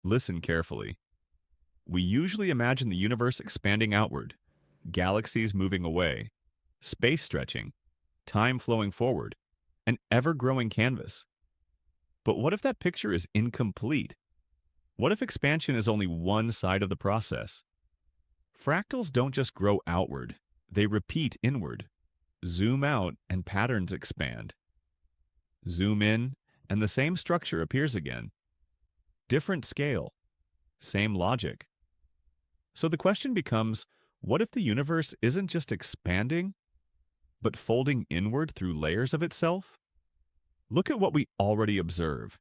Listen carefully. We usually imagine the universe expanding outward, galaxies moving away, space stretching, time flowing forward, an ever-growing canvas. But what if that picture is incomplete? What if expansion is only one side of the process? Fractals don't just grow outward, they repeat inward. Zoom out and patterns expand. Zoom in and the same structure appears again. Different scale, same logic. So the question becomes, what if the universe isn't just expanding, but folding inward through layers of itself? Look at what we already observe.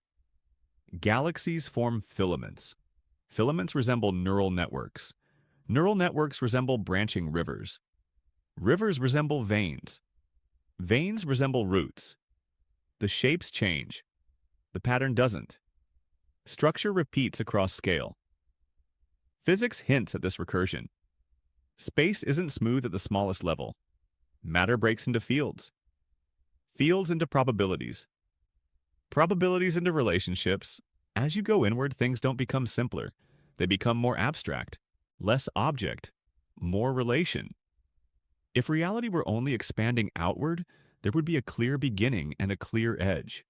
Galaxies form filaments. Filaments resemble neural networks. Neural networks resemble branching rivers. Rivers resemble veins. Veins resemble roots. The shapes change. The pattern doesn't. Structure repeats across scale. Physics hints at this recursion. Space isn't smooth at the smallest level. Matter breaks into fields. Fields into probabilities. Probabilities into relationships. As you go inward, things don't become simpler. They become more abstract, less object, more relation. If reality were only expanding outward, there would be a clear beginning and a clear edge.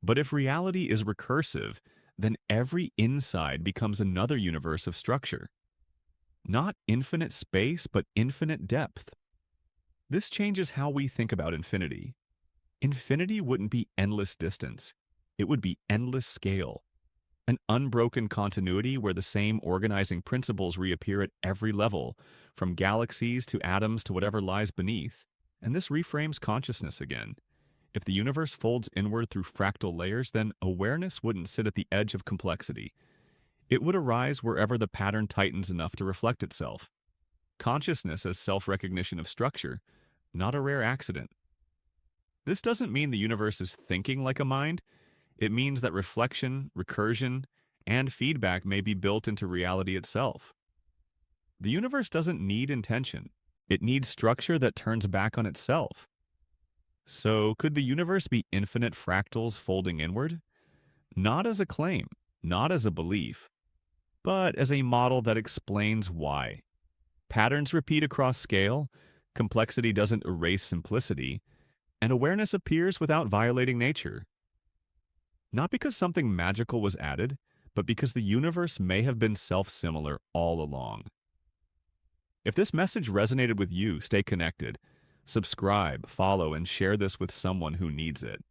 But if reality is recursive, then every inside becomes another universe of structure. Not infinite space, but infinite depth. This changes how we think about infinity. Infinity wouldn't be endless distance. It would be endless scale. An unbroken continuity where the same organizing principles reappear at every level, from galaxies to atoms to whatever lies beneath. And this reframes consciousness again. If the universe folds inward through fractal layers, then awareness wouldn't sit at the edge of complexity. It would arise wherever the pattern tightens enough to reflect itself. Consciousness as self-recognition of structure, not a rare accident. This doesn't mean the universe is thinking like a mind. It means that reflection, recursion, and feedback may be built into reality itself. The universe doesn't need intention. It needs structure that turns back on itself. So, could the universe be infinite fractals folding inward? Not as a claim, not as a belief, but as a model that explains why. Patterns repeat across scale, complexity doesn't erase simplicity, and awareness appears without violating nature. Not because something magical was added, but because the universe may have been self-similar all along. If this message resonated with you, stay connected. Subscribe, follow, and share this with someone who needs it.